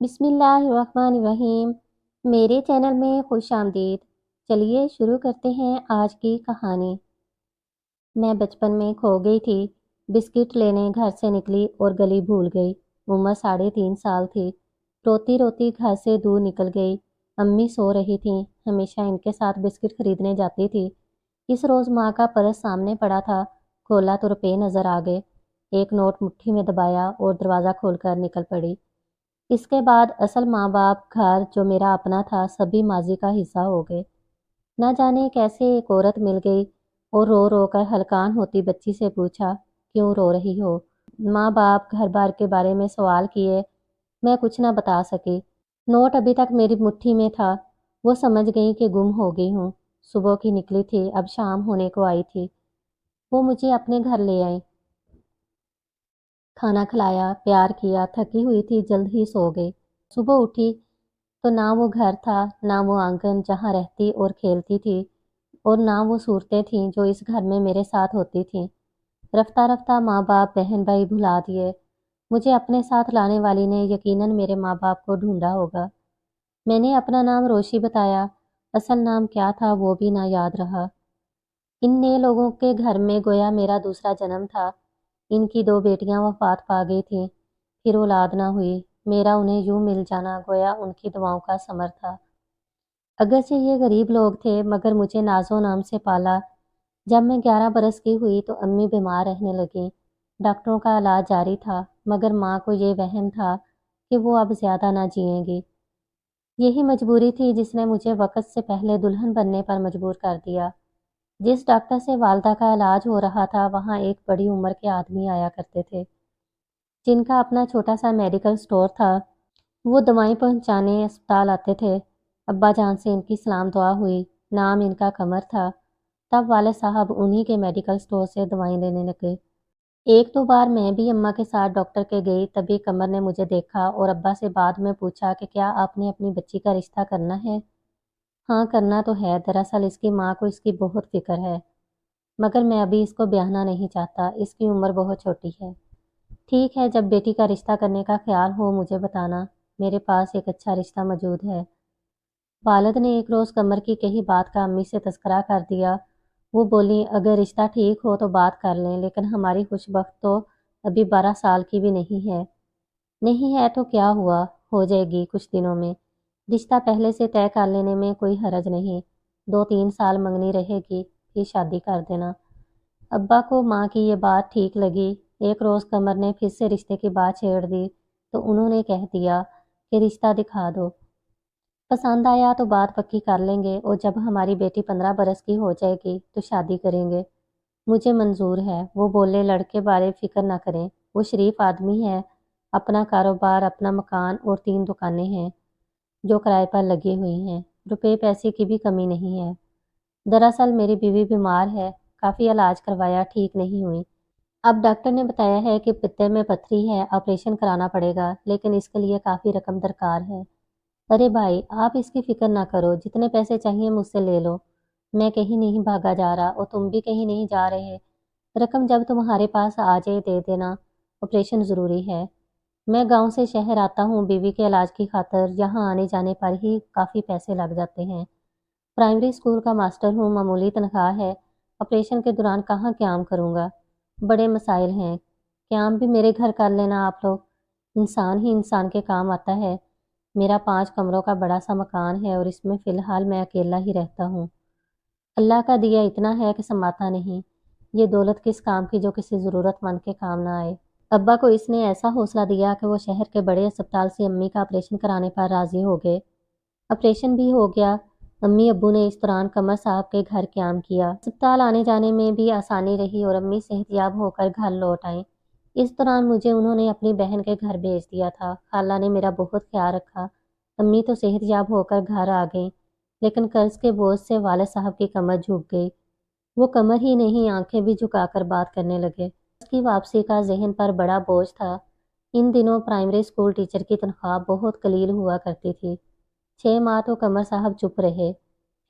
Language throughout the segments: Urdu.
بسم اللہ الرحمن الرحیم۔ میرے چینل میں خوش آمدید۔ چلیے شروع کرتے ہیں آج کی کہانی۔ میں بچپن میں کھو گئی تھی۔ بسکٹ لینے گھر سے نکلی اور گلی بھول گئی۔ عمر 3.5 سال تھی۔ روتی روتی گھر سے دور نکل گئی۔ امی سو رہی تھیں، ہمیشہ ان کے ساتھ بسکٹ خریدنے جاتی تھی۔ اس روز ماں کا پرس سامنے پڑا تھا، کھولا تو روپے نظر آ گئے۔ ایک نوٹ مٹھی میں دبایا اور دروازہ کھول کر نکل پڑی۔ اس کے بعد اصل ماں باپ، گھر جو میرا اپنا تھا، سبھی ماضی کا حصہ ہو گئے۔ نہ جانے کیسے ایک عورت مل گئی اور رو رو کر ہلکان ہوتی بچی سے پوچھا، کیوں رو رہی ہو؟ ماں باپ، گھر بار کے بارے میں سوال کیے، میں کچھ نہ بتا سکی۔ نوٹ ابھی تک میری مٹھی میں تھا۔ وہ سمجھ گئی کہ گم ہو گئی ہوں۔ صبح کی نکلی تھی، اب شام ہونے کو آئی تھی۔ وہ مجھے اپنے گھر لے آئی، کھانا کھلایا، پیار کیا۔ تھکی ہوئی تھی، جلد ہی سو گئی۔ صبح اٹھی تو نہ وہ گھر تھا، نہ وہ آنگن جہاں رہتی اور کھیلتی تھی، اور نہ وہ صورتیں تھیں جو اس گھر میں میرے ساتھ ہوتی تھیں۔ رفتہ رفتہ ماں باپ، بہن بھائی بھلا دیے۔ مجھے اپنے ساتھ لانے والی نے یقیناً میرے ماں باپ کو ڈھونڈا ہوگا۔ میں نے اپنا نام روشی بتایا، اصل نام کیا تھا وہ بھی نہ یاد رہا۔ ان نئے لوگوں کے گھر میں گویا میرا دوسرا جنم تھا۔ ان کی 2 بیٹیاں وفات پا گئی تھیں، پھر اولاد نہ ہوئی۔ میرا انہیں یوں مل جانا گویا ان کی دعاؤں کا ثمر تھا۔ اگرچہ یہ غریب لوگ تھے، مگر مجھے ناز و نام سے پالا۔ جب میں 11 برس کی ہوئی تو امی بیمار رہنے لگیں۔ ڈاکٹروں کا علاج جاری تھا، مگر ماں کو یہ وہم تھا کہ وہ اب زیادہ نہ جئیں گی۔ یہی مجبوری تھی جس نے مجھے وقت سے پہلے دلہن بننے پر مجبور کر دیا۔ جس ڈاکٹر سے والدہ کا علاج ہو رہا تھا، وہاں ایک بڑی عمر کے آدمی آیا کرتے تھے، جن کا اپنا چھوٹا سا میڈیکل سٹور تھا۔ وہ دوائیں پہنچانے اسپتال آتے تھے۔ ابا جان سے ان کی سلام دعا ہوئی۔ نام ان کا قمر تھا۔ تب والد صاحب انہی کے میڈیکل سٹور سے دوائیں لینے لگے۔ 1-2 بار میں بھی اماں کے ساتھ ڈاکٹر کے گئی، تبھی قمر نے مجھے دیکھا اور ابا سے بعد میں پوچھا کہ کیا آپ نے اپنی بچی کا رشتہ کرنا ہے؟ ہاں کرنا تو ہے، دراصل اس کی ماں کو اس کی بہت فکر ہے، مگر میں ابھی اس کو بیاہنا نہیں چاہتا، اس کی عمر بہت چھوٹی ہے۔ ٹھیک ہے، جب بیٹی کا رشتہ کرنے کا خیال ہو مجھے بتانا، میرے پاس ایک اچھا رشتہ موجود ہے۔ والد نے ایک روز قمر کی کہی بات کا امی سے تذکرہ کر دیا۔ وہ بولی، اگر رشتہ ٹھیک ہو تو بات کر لیں، لیکن ہماری خوش بخت تو ابھی 12 سال کی بھی نہیں ہے۔ نہیں ہے تو کیا ہوا، ہو جائے گی کچھ دنوں میں۔ رشتہ پہلے سے طے کر لینے میں کوئی حرج نہیں، 2-3 سال منگنی رہے گی، پھر شادی کر دینا۔ ابا کو ماں کی یہ بات ٹھیک لگی۔ ایک روز قمر نے پھر سے رشتے کی بات چھیڑ دی تو انہوں نے کہہ دیا کہ رشتہ دکھا دو، پسند آیا تو بات پکی کر لیں گے، اور جب ہماری بیٹی 15 برس کی ہو جائے گی تو شادی کریں گے۔ مجھے منظور ہے۔ وہ بولے، لڑکے بارے فکر نہ کریں، وہ شریف آدمی ہے، اپنا کاروبار، اپنا مکان اور 3 دکانیں ہیں جو کرائے پر لگی ہوئی ہیں، روپے پیسے کی بھی کمی نہیں ہے۔ دراصل میری بیوی بیمار ہے، کافی علاج کروایا، ٹھیک نہیں ہوئی۔ اب ڈاکٹر نے بتایا ہے کہ پتے میں پتھری ہے، آپریشن کرانا پڑے گا، لیکن اس کے لیے کافی رقم درکار ہے۔ ارے بھائی، آپ اس کی فکر نہ کرو، جتنے پیسے چاہیے مجھ سے لے لو، میں کہیں نہیں بھاگا جا رہا اور تم بھی کہیں نہیں جا رہے۔ رقم جب تمہارے پاس آ جائے دے دینا، آپریشن ضروری ہے۔ میں گاؤں سے شہر آتا ہوں بیوی کے علاج کی خاطر، یہاں آنے جانے پر ہی کافی پیسے لگ جاتے ہیں۔ پرائمری اسکول کا ماسٹر ہوں، معمولی تنخواہ ہے، آپریشن کے دوران کہاں قیام کروں گا؟ بڑے مسائل ہیں، قیام بھی میرے گھر کر لینا آپ لوگ، انسان ہی انسان کے کام آتا ہے۔ میرا 5 کمروں کا بڑا سا مکان ہے اور اس میں فی الحال میں اکیلا ہی رہتا ہوں۔ اللہ کا دیا اتنا ہے کہ سماتا نہیں، یہ دولت کس کام کی جو کسی ضرورت مند کے کام نہ آئے۔ ابا کو اس نے ایسا حوصلہ دیا کہ وہ شہر کے بڑے اسپتال سے امی کا آپریشن کرانے پر راضی ہو گئے۔ آپریشن بھی ہو گیا۔ امی ابو نے اس دوران قمر صاحب کے گھر قیام کیا۔ اسپتال آنے جانے میں بھی آسانی رہی اور امی صحت یاب ہو کر گھر لوٹ آئیں۔ اس دوران مجھے انہوں نے اپنی بہن کے گھر بھیج دیا تھا۔ خالہ نے میرا بہت خیال رکھا۔ امی تو صحت یاب ہو کر گھر آ گئیں، لیکن قرض کے بوجھ سے والد صاحب کی کمر جھک گئی۔ وہ کمر ہی نہیں، آنکھیں بھی جھکا کر بات کرنے لگے۔ اس کی واپسی کا ذہن پر بڑا بوجھ تھا۔ ان دنوں پرائمری اسکول ٹیچر کی تنخواہ بہت قلیل ہوا کرتی تھی۔ 6 ماہ تو قمر صاحب چپ رہے،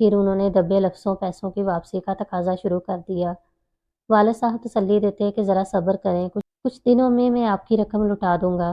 پھر انہوں نے دبے لفظوں پیسوں کی واپسی کا تقاضا شروع کر دیا۔ والد صاحب تسلی دیتے کہ ذرا صبر کریں، کچھ دنوں میں آپ کی رقم لوٹا دوں گا۔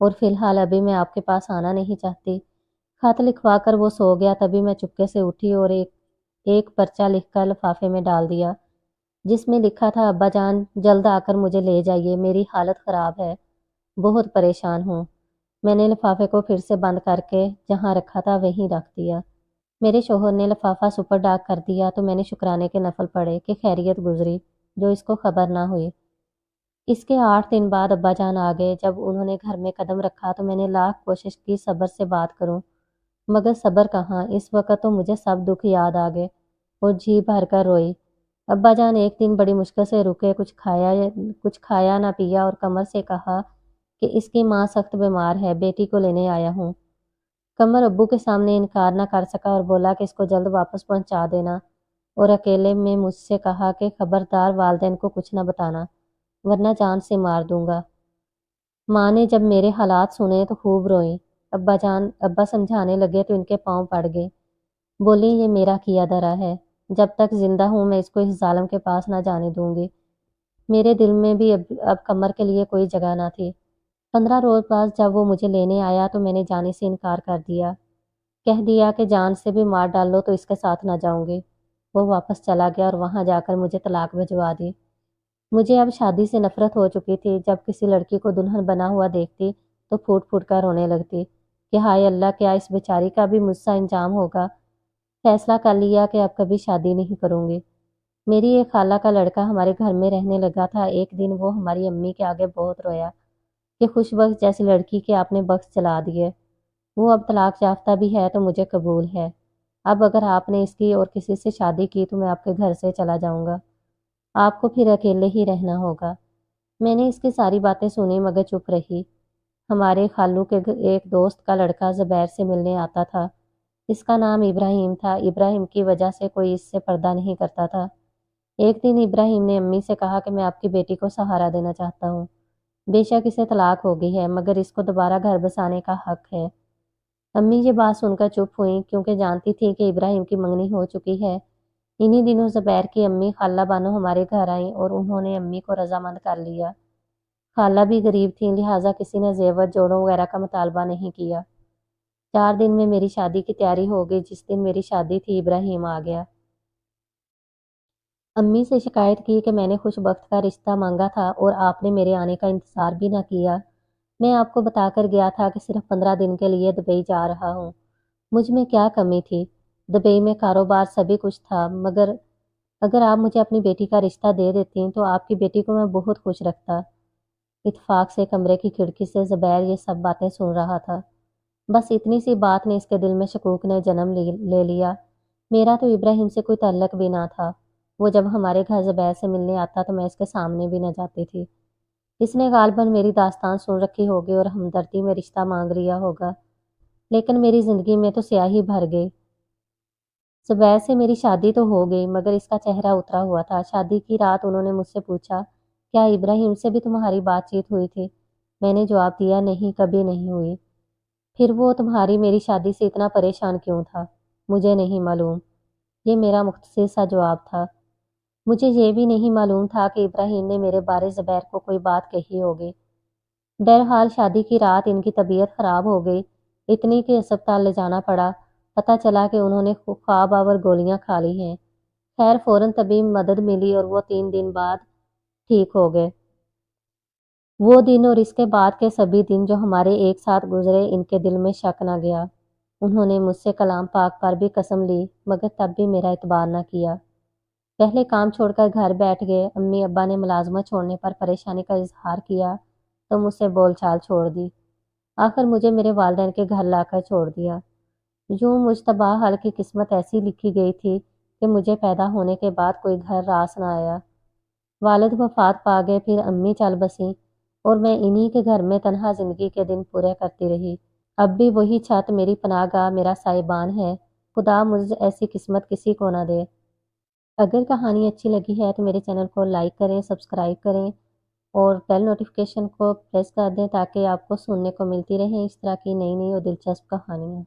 اور فی الحال ابھی میں آپ کے پاس آنا نہیں چاہتی۔ خط لکھوا کر وہ سو گیا، تبھی میں چپکے سے اٹھی اور ایک پرچہ لکھ کر لفافے میں ڈال دیا، جس میں لکھا تھا ابا جان جلد آ کر مجھے لے جائیے، میری حالت خراب ہے، بہت پریشان ہوں۔ میں نے لفافے کو پھر سے بند کر کے جہاں رکھا تھا وہیں رکھ دیا۔ میرے شوہر نے لفافہ سپر ڈاک کر دیا تو میں نے شکرانے کے نفل پڑھے کہ خیریت گزری، جو اس کو خبر نہ ہوئی۔ اس کے 8 دن بعد ابا جان آ گئے۔ جب انہوں نے گھر میں قدم رکھا تو میں نے لاکھ کوشش کی صبر سے بات کروں، مگر صبر کہاں، اس وقت تو مجھے سب دکھ یاد آ گئے اور جی بھر کر روئی۔ ابا جان ایک دن بڑی مشکل سے رکے، کچھ کھایا نہ پیا اور قمر سے کہا کہ اس کی ماں سخت بیمار ہے، بیٹی کو لینے آیا ہوں۔ قمر ابو کے سامنے انکار نہ کر سکا اور بولا کہ اس کو جلد واپس پہنچا دینا، اور اکیلے میں مجھ سے کہا کہ خبردار والدین کو کچھ نہ بتانا، ورنہ جان سے مار دوں گا۔ ماں نے جب میرے حالات سنے تو خوب روئیں۔ ابا سمجھانے لگے تو ان کے پاؤں پڑ گئے، بولی یہ میرا کیا دھرا ہے، جب تک زندہ ہوں میں اس کو اس ظالم کے پاس نہ جانے دوں گی۔ میرے دل میں بھی اب قمر کے لیے کوئی جگہ نہ تھی۔ 15 روز بعد جب وہ مجھے لینے آیا تو میں نے جانے سے انکار کر دیا، کہہ دیا کہ جان سے بھی مار ڈال لو تو اس کے ساتھ نہ جاؤں گی۔ وہ واپس چلا گیا اور وہاں جا کر مجھے طلاق بھجوا دی۔ مجھے اب شادی سے نفرت ہو چکی تھی۔ جب کسی لڑکی کو دلہن بنا ہوا دیکھتی تو پھوٹ پھوٹ کر رونے لگتی کہ ہائے اللہ، کیا اس بیچاری کا بھی مجھ سا انجام ہوگا۔ فیصلہ کر لیا کہ اب کبھی شادی نہیں کروں گی۔ میری ایک خالہ کا لڑکا ہمارے گھر میں رہنے لگا تھا۔ ایک دن وہ ہماری امی کے آگے بہت رویا کہ خوش بخت جیسی لڑکی کے آپ نے بخت چلا دیے۔ وہ اب طلاق یافتہ بھی ہے تو مجھے قبول ہے۔ اب اگر آپ نے اس کی اور کسی سے شادی کی تو میں آپ کے گھر سے چلا جاؤں گا، آپ کو پھر اکیلے ہی رہنا ہوگا۔ میں نے اس کی ساری باتیں سنی مگر چپ رہی۔ ہمارے خالو کے ایک دوست کا لڑکا زبیر سے ملنے آتا تھا۔ اس کا نام ابراہیم تھا۔ ابراہیم کی وجہ سے کوئی اس سے پردہ نہیں کرتا تھا۔ ایک دن ابراہیم نے امی سے کہا کہ میں آپ کی بیٹی کو سہارا دینا چاہتا ہوں، بے شک اسے طلاق ہو گئی ہے مگر اس کو دوبارہ گھر بسانے کا حق ہے۔ امی یہ بات سن کر چپ ہوئیں کیونکہ جانتی تھی کہ ابراہیم کی منگنی ہو چکی ہے۔ انہی دنوں زبیر کی امی خالہ بانو ہمارے گھر آئیں اور انہوں نے امی کو رضامند کر لیا۔ خالہ بھی غریب تھیں، لہٰذا کسی نے زیور جوڑوں وغیرہ کا مطالبہ نہیں کیا۔ 4 دن میں میری شادی کی تیاری ہو گئی۔ جس دن میری شادی تھی ابراہیم آ گیا۔ امی سے شکایت کی کہ میں نے خوش بخت کا رشتہ مانگا تھا اور آپ نے میرے آنے کا انتظار بھی نہ کیا۔ میں آپ کو بتا کر گیا تھا کہ صرف 15 دن کے لیے دبئی جا رہا ہوں۔ مجھ میں کیا کمی تھی؟ دبئی میں کاروبار سبھی کچھ تھا، مگر اگر آپ مجھے اپنی بیٹی کا رشتہ دے دیتی تو آپ کی بیٹی کو میں بہت خوش رکھتا۔ اتفاق سے کمرے کی کھڑکی سے زبیر یہ سب باتیں سن رہا تھا۔ بس اتنی سی بات نے اس کے دل میں شکوک نے جنم لے لیا۔ میرا تو ابراہیم سے کوئی تعلق بھی نہ تھا۔ وہ جب ہمارے گھر زبیر سے ملنے آتا تو میں اس کے سامنے بھی نہ جاتی تھی۔ اس نے غالباً میری داستان سن رکھی ہوگی اور ہمدردی میں رشتہ مانگ لیا ہوگا، لیکن میری زندگی میں تو سیاہی بھر گئی۔ زبیر سے میری شادی تو ہو گئی مگر اس کا چہرہ اترا ہوا تھا۔ شادی کی رات انہوں نے مجھ سے پوچھا کیا ابراہیم سے بھی تمہاری بات چیت ہوئی تھی؟ میں نے جواب دیا نہیں، کبھی نہیں ہوئی۔ پھر وہ تمہاری میری شادی سے اتنا پریشان کیوں تھا؟ مجھے نہیں معلوم، یہ میرا مختصر سا جواب تھا۔ مجھے یہ بھی نہیں معلوم تھا کہ ابراہیم نے میرے بارے زبیر کو کوئی بات کہی ہوگی۔ بہرحال شادی کی رات ان کی طبیعت خراب ہو گئی، اتنی کہ ہسپتال لے جانا پڑا۔ پتہ چلا کہ انہوں نے خواب آور گولیاں کھا لی ہیں۔ خیر فوراً طبی مدد ملی اور وہ 3 دن بعد ٹھیک ہو گئے۔ وہ دن اور اس کے بعد کے سبھی دن جو ہمارے ایک ساتھ گزرے، ان کے دل میں شک نہ گیا۔ انہوں نے مجھ سے کلام پاک پر بھی قسم لی مگر تب بھی میرا اعتبار نہ کیا۔ پہلے کام چھوڑ کر گھر بیٹھ گئے۔ امی ابا نے ملازمت چھوڑنے پر پریشانی کا اظہار کیا تو مجھ سے بول چال چھوڑ دی۔ آخر مجھے میرے والدین کے گھر لا کر چھوڑ دیا۔ یوں مجتبی حال کی قسمت ایسی لکھی گئی تھی کہ مجھے پیدا ہونے کے بعد کوئی گھر راس نہ آیا۔ والد وفات پا گئے، پھر امی چل بسیں اور میں انہی کے گھر میں تنہا زندگی کے دن پورے کرتی رہی۔ اب بھی وہی چھت میری پناہ گاہ، میرا سائبان ہے۔ خدا مجھ ایسی قسمت کسی کو نہ دے۔ اگر کہانی اچھی لگی ہے تو میرے چینل کو لائک کریں، سبسکرائب کریں اور بیل نوٹیفیکیشن کو پریس کر دیں تاکہ آپ کو سننے کو ملتی رہیں اس طرح کی نئی اور دلچسپ کہانیاں۔